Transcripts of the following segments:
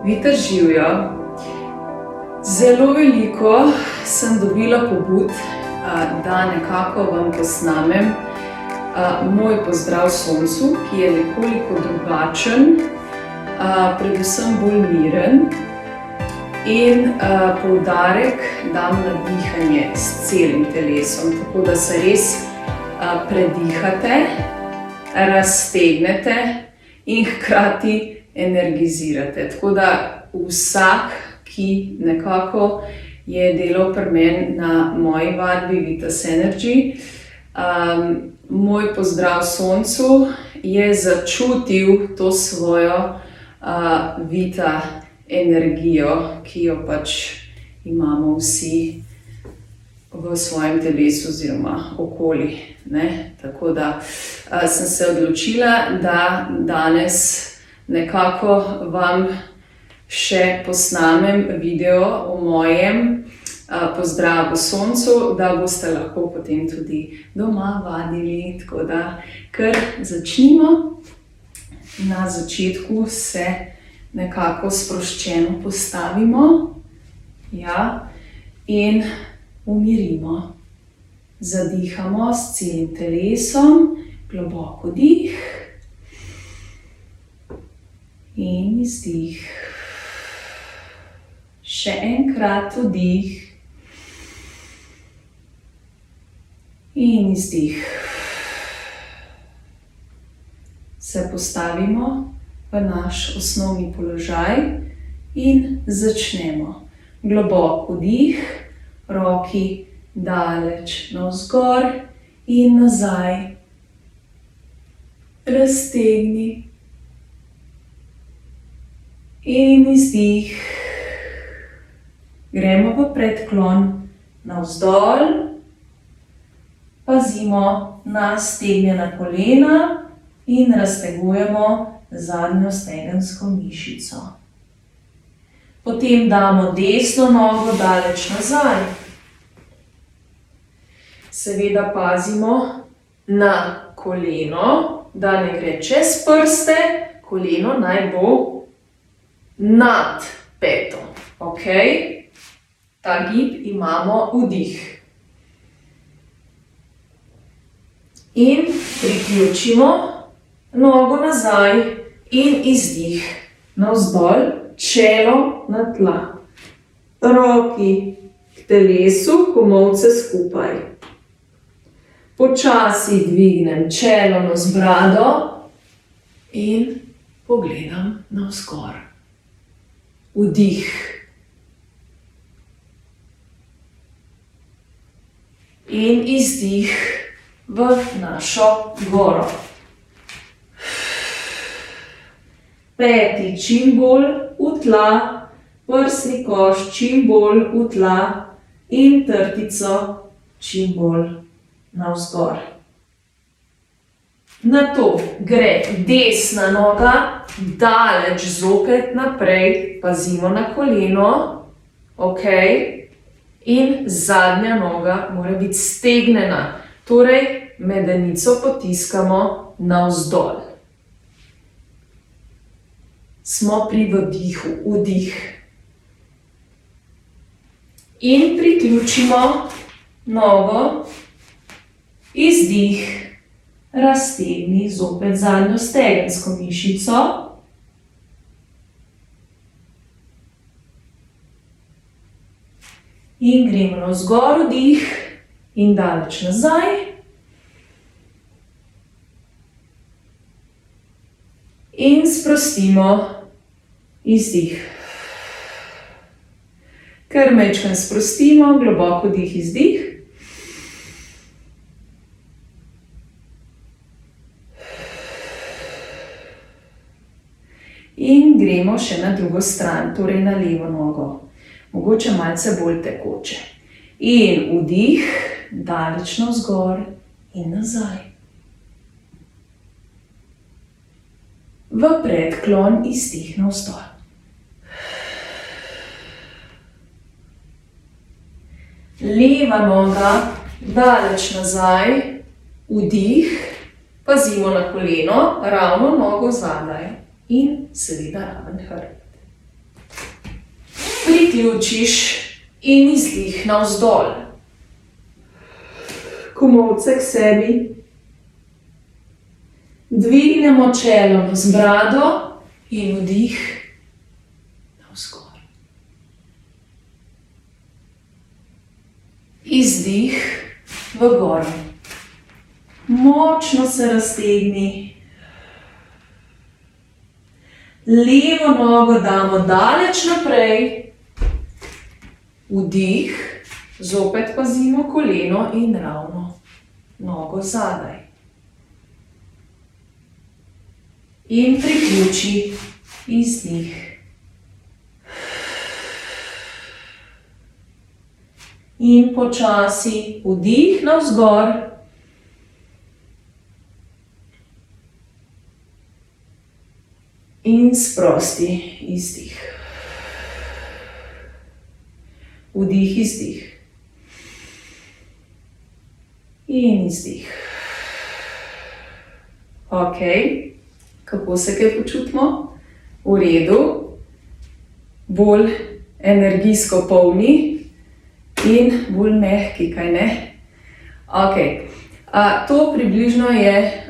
Vita živjo. Zelo veliko sem dobila pobud, da nekako vam posnamem moj pozdrav soncu, ki je nekoliko drugačen, predvsem bolj miren in poudarek dam na dihanje s celim telesom, tako da se res predihate, raztegnete in hkrati energizirate. Tako da vsak, ki nekako je delal pri meni na moji vadbi Vitas Energy, moj pozdrav soncu je začutil to svojo vita energijo, ki jo pač imamo vsi v svojem telesu oziroma okoli. Tako da sem se odločila, da danes nekako vam še posnamem video o mojem pozdravu soncu, da boste lahko potem tudi doma vadili. Tako da kar začnimo. Na začetku se nekako sproščeno postavimo, in umirimo. Zadihamo s celim telesom, globoko dih in izdih. Še enkrat vdih in izdih. Se postavimo v naš osnovni položaj in začnemo. Globok vdih, roki daleč navzgor in nazaj. Raztegni. In izdih. Gremo v predklon navzdol. Pazimo na stegnjena kolena in raztegujemo zadnjo stegensko mišico. Potem damo desno nogo daleč nazaj. Seveda pazimo na koleno, da ne gre čez prste, koleno naj bo nad peto. Ta gib imamo vdih. In priključimo nogo nazaj in izdih. Navzdol, čelo na tla. Roki k telesu, komolce skupaj. Počasi dvignem čelo navzbrado in pogledam navzgor. Vdih. In izdih v našo goro. Peti čim bolj v tla, prsni koš čim bolj v tla in trtico čim bolj navzgor. Nato gre desna noga daleč zopet naprej, pazimo na koleno, in zadnja noga mora biti stegnjena, torej medenico potiskamo navzdol. Smo pri vdihu, vdih. In priključimo nogo, izdih, raztegni zopet zadnjo stegensko mišico. In gremo navzgor, vdih in daleč nazaj. In sprostimo, izdih. Kar majčkeno sprostimo, globoko vdih, izdih. In gremo še na drugo stran, torej na levo nogo. Mogoče malce bolj tekoče. In vdih, daleč navzgor in nazaj. V predklon izdih navzdol. Leva noga daleč nazaj, vdih, pazimo na koleno, ravno nogo zadaj in seveda raven hrbet. priključiš in izdih navzdol. Komolce k sebi. Dvignemo čelo z brado in vdih navzgor. Izdih v goro. Močno se raztegni. Levo nogo damo daleč naprej. Vdih, zopet pazimo koleno in ravno nogo zadaj. In priključi, izdih. In počasi vdih navzgor. In sprosti, izdih. Vdih, izdih. In izdih. Ok. Kako se kaj počutimo? V redu. Bolj energijsko polni in bolj mehki, kaj ne? Ok. To približno je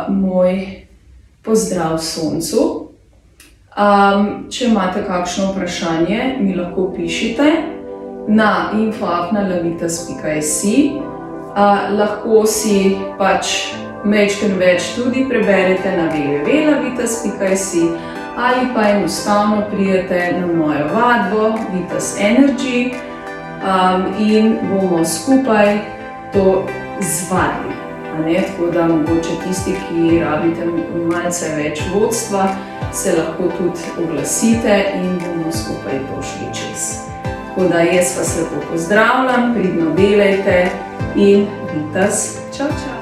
moj pozdrav soncu. Če imate kakšno vprašanje, mi lahko pišite na info@lavitas.si. Lahko si majčkeno več tudi preberete na www.lavitas.si ali pa enostavno pridete na mojo vadbo Vitas Energy in bomo skupaj to zvadili. Tako da mogoče tisti, ki rabite malce več vodstva, se lahko tudi oglasite in bomo skupaj to šli čez. Tako da jaz vas lepo pozdravljam, pridno delajte in Vitas, čau, čau!